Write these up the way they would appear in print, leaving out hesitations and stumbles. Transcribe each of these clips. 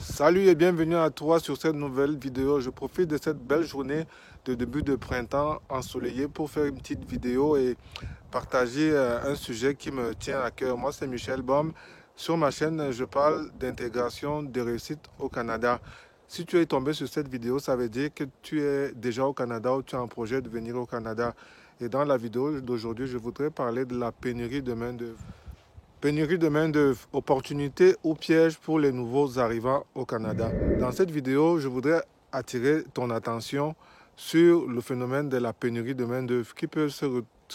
Salut et bienvenue à toi sur cette nouvelle vidéo. Je profite de cette belle journée de début de printemps ensoleillé pour faire une petite vidéo et partager un sujet qui me tient à cœur. Moi, c'est Michel Baum. Sur ma chaîne, je parle d'intégration, de réussite au Canada. Si tu es tombé sur cette vidéo, ça veut dire que tu es déjà au Canada ou tu as un projet de venir au Canada. Et dans la vidéo d'aujourd'hui, je voudrais parler de la pénurie de main-d'œuvre. Pénurie de main-d'œuvre, opportunité ou piège pour les nouveaux arrivants au Canada. Dans cette vidéo, je voudrais attirer ton attention sur le phénomène de la pénurie de main-d'œuvre qui peut se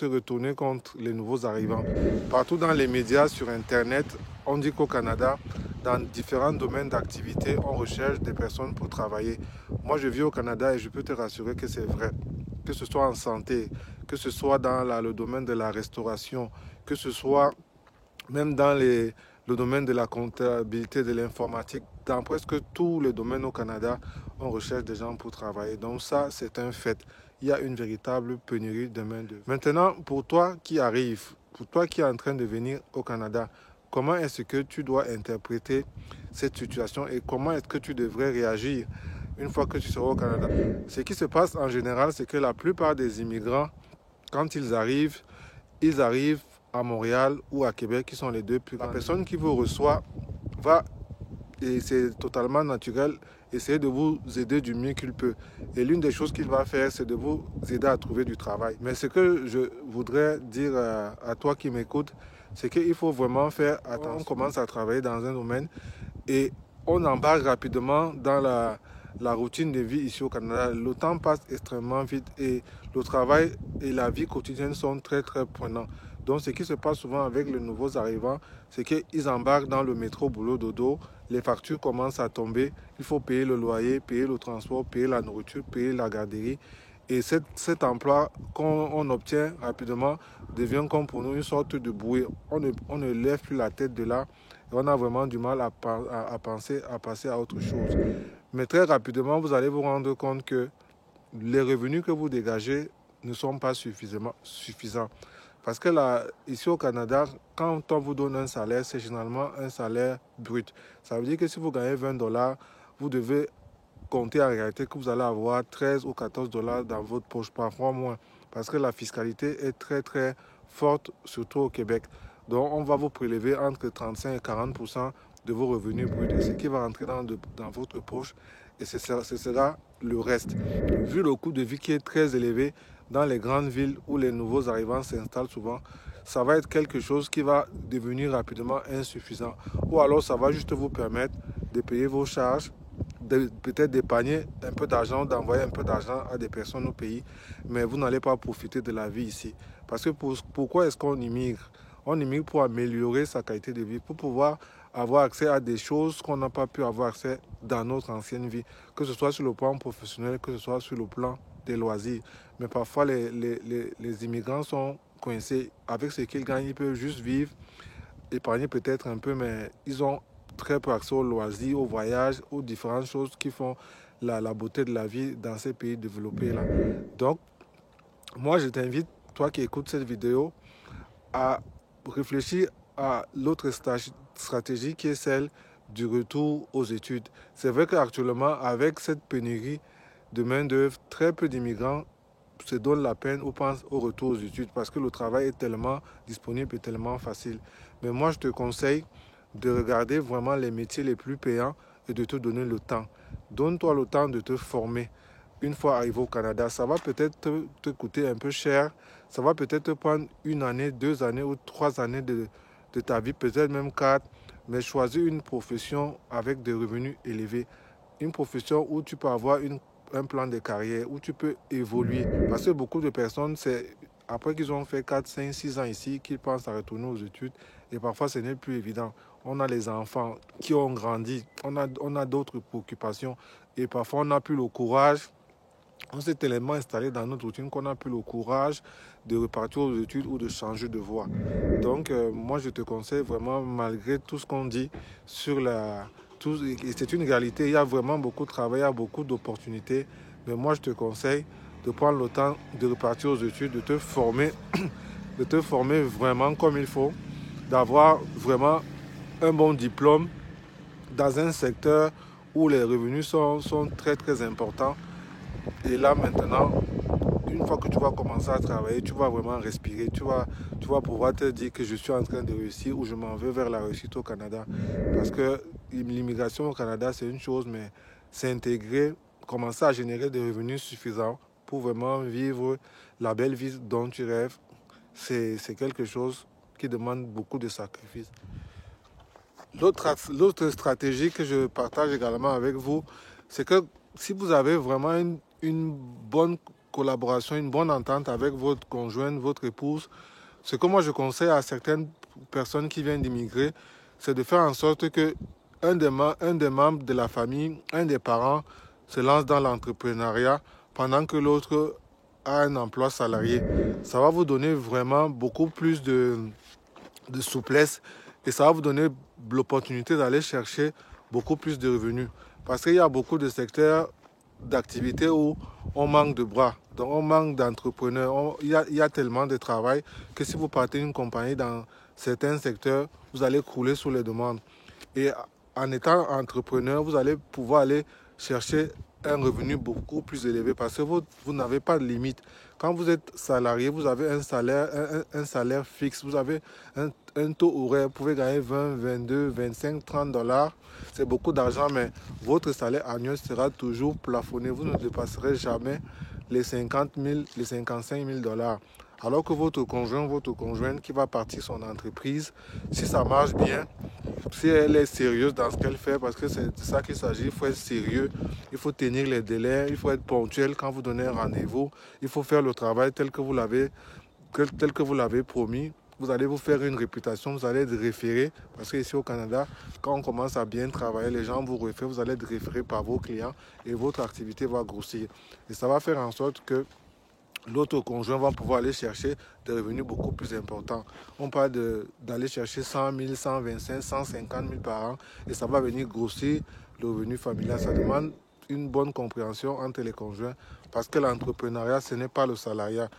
retourner contre les nouveaux arrivants. Partout dans les médias, sur Internet, on dit qu'au Canada, dans différents domaines d'activité, on recherche des personnes pour travailler. Moi, je vis au Canada et je peux te rassurer que c'est vrai. Que ce soit en santé, que ce soit dans le domaine de la restauration, que ce soit même dans le domaine de la comptabilité, de l'informatique, dans presque tous les domaines au Canada, on recherche des gens pour travailler. Donc ça, c'est un fait. Il y a une véritable pénurie de main-d'œuvre. Maintenant, pour toi qui arrive, pour toi qui es en train de venir au Canada, comment est-ce que tu dois interpréter cette situation et comment est-ce que tu devrais réagir une fois que tu seras au Canada? Ce qui se passe en général, c'est que la plupart des immigrants, quand ils arrivent à Montréal ou à Québec, qui sont les deux plus grandes. La personne qui vous reçoit va, et c'est totalement naturel, essayer de vous aider du mieux qu'il peut. Et l'une des choses qu'il va faire, c'est de vous aider à trouver du travail. Mais ce que je voudrais dire à toi qui m'écoutes, c'est qu'il faut vraiment faire attention. On commence à travailler dans un domaine et on embarque rapidement dans la routine de vie ici au Canada. Le temps passe extrêmement vite et le travail et la vie quotidienne sont très prenants. Donc ce qui se passe souvent avec les nouveaux arrivants, c'est qu'ils embarquent dans le métro boulot dodo, les factures commencent à tomber, il faut payer le loyer, payer le transport, payer la nourriture, payer la garderie. Et cet emploi qu'on obtient rapidement devient comme pour nous une sorte de bouée. On ne lève plus la tête de là et on a vraiment du mal à penser à passer à autre chose. Mais très rapidement, vous allez vous rendre compte que les revenus que vous dégagez ne sont pas suffisants. Parce que là, ici au Canada, quand on vous donne un salaire, c'est généralement un salaire brut. Ça veut dire que si vous gagnez 20 $, vous devez compter en réalité que vous allez avoir 13 ou 14 $ dans votre poche, parfois moins. Parce que la fiscalité est très forte, surtout au Québec. Donc on va vous prélever entre 35 et 40% de vos revenus bruts, et ce qui va rentrer dans votre poche, et ce sera le reste. Vu le coût de vie qui est très élevé dans les grandes villes où les nouveaux arrivants s'installent souvent, ça va être quelque chose qui va devenir rapidement insuffisant. Ou alors ça va juste vous permettre de payer vos charges, peut-être d'épargner un peu d'argent, d'envoyer un peu d'argent à des personnes au pays, mais vous n'allez pas profiter de la vie ici. Parce que pourquoi est-ce qu'on immigre? On immigre pour améliorer sa qualité de vie, pour pouvoir avoir accès à des choses qu'on n'a pas pu avoir accès dans notre ancienne vie, que ce soit sur le plan professionnel, que ce soit sur le plan des loisirs. Mais parfois, les immigrants sont coincés. Avec ce qu'ils gagnent, ils peuvent juste vivre, épargner peut-être un peu, mais ils ont très peu accès aux loisirs, aux voyages, aux différentes choses qui font la beauté de la vie dans ces pays développés-là. Donc, moi, je t'invite, toi qui écoutes cette vidéo, à réfléchir à l'autre stratégie qui est celle du retour aux études. C'est vrai qu'actuellement, avec cette pénurie de main-d'œuvre, très peu d'immigrants se donnent la peine ou pensent au retour aux études parce que le travail est tellement disponible et tellement facile. Mais moi, je te conseille de regarder vraiment les métiers les plus payants et de te donner le temps. Donne-toi le temps de te former. Une fois arrivé au Canada, ça va peut-être te coûter un peu cher. Ça va peut-être te prendre 1 année, 2 années ou 3 années de ta vie, peut-être même 4. Mais choisis une profession avec des revenus élevés. Une profession où tu peux avoir un plan de carrière, où tu peux évoluer. Parce que beaucoup de personnes, c'est après qu'ils ont fait 4, 5, 6 ans ici, qu'ils pensent à retourner aux études. Et parfois, ce n'est plus évident. On a les enfants qui ont grandi. On a d'autres préoccupations. Et parfois, on n'a plus le courage. On s'est tellement installé dans notre routine qu'on n'a plus le courage de repartir aux études ou de changer de voie. Donc, moi, je te conseille vraiment, malgré tout ce qu'on dit sur et c'est une réalité, il y a vraiment beaucoup de travail, il y a beaucoup d'opportunités. Mais moi, je te conseille de prendre le temps de repartir aux études, de te former, de te former vraiment comme il faut, d'avoir vraiment un bon diplôme dans un secteur où les revenus sont très très importants. Et là maintenant, une fois que tu vas commencer à travailler, tu vas vraiment respirer. Tu vas pouvoir te dire que je suis en train de réussir ou je m'en vais vers la réussite au Canada. Parce que l'immigration au Canada, c'est une chose, mais s'intégrer, commencer à générer des revenus suffisants pour vraiment vivre la belle vie dont tu rêves, c'est quelque chose qui demande beaucoup de sacrifices. L'autre stratégie que je partage également avec vous, c'est que si vous avez vraiment une bonne collaboration, une bonne entente avec votre conjointe, votre épouse, ce que moi je conseille à certaines personnes qui viennent d'immigrer, c'est de faire en sorte que un des membres de la famille, un des parents, se lance dans l'entrepreneuriat pendant que l'autre a un emploi salarié. Ça va vous donner vraiment beaucoup plus de souplesse et ça va vous donner l'opportunité d'aller chercher beaucoup plus de revenus. Parce qu'il y a beaucoup de secteurs d'activités où on manque de bras, donc on manque d'entrepreneurs. Il y a tellement de travail que si vous partez d'une compagnie dans certains secteurs, vous allez crouler sous les demandes. Et en étant entrepreneur, vous allez pouvoir aller chercher un revenu beaucoup plus élevé parce que vous n'avez pas de limite. Quand vous êtes salarié, vous avez un salaire fixe, vous avez un taux horaire, vous pouvez gagner 20, 22, 25, 30 dollars. C'est beaucoup d'argent, mais votre salaire annuel sera toujours plafonné. Vous ne dépasserez jamais les 50 000, les 55 000 dollars. Alors que votre conjoint, votre conjointe qui va partir son entreprise, si ça marche bien, si elle est sérieuse dans ce qu'elle fait, parce que c'est de ça qu'il s'agit, il faut être sérieux, il faut tenir les délais, il faut être ponctuel quand vous donnez un rendez-vous, il faut faire le travail tel que vous l'avez promis. Vous allez vous faire une réputation, vous allez être référé, parce qu'ici au Canada, quand on commence à bien travailler, les gens vous réfèrent, vous allez être référé par vos clients et votre activité va grossir. Et ça va faire en sorte que l'autre conjoint va pouvoir aller chercher des revenus beaucoup plus importants. On parle d'aller chercher 100 000, 125, 150 000 par an et ça va venir grossir le revenu familial. Ça demande une bonne compréhension entre les conjoints parce que l'entrepreneuriat, ce n'est pas le salariat.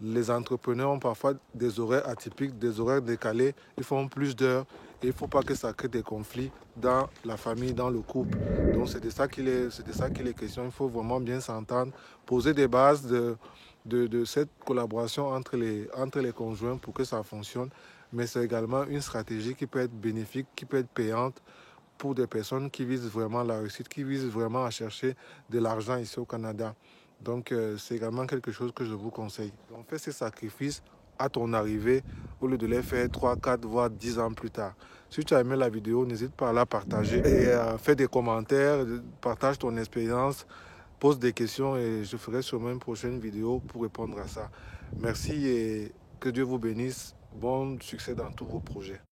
Les entrepreneurs ont parfois des horaires atypiques, des horaires décalés, ils font plus d'heures et il ne faut pas que ça crée des conflits dans la famille, dans le couple. Donc c'est de ça qu'il est question, il faut vraiment bien s'entendre, poser des bases de cette collaboration entre les conjoints pour que ça fonctionne. Mais c'est également une stratégie qui peut être bénéfique, qui peut être payante pour des personnes qui visent vraiment la réussite, qui visent vraiment à chercher de l'argent ici au Canada. Donc c'est également quelque chose que je vous conseille. Donc fais ces sacrifices à ton arrivée au lieu de les faire 3, 4, voire 10 ans plus tard. Si tu as aimé la vidéo, n'hésite pas à la partager et fais des commentaires, partage ton expérience, pose des questions et je ferai sûrement une prochaine vidéo pour répondre à ça. Merci et que Dieu vous bénisse. Bon succès dans tous vos projets.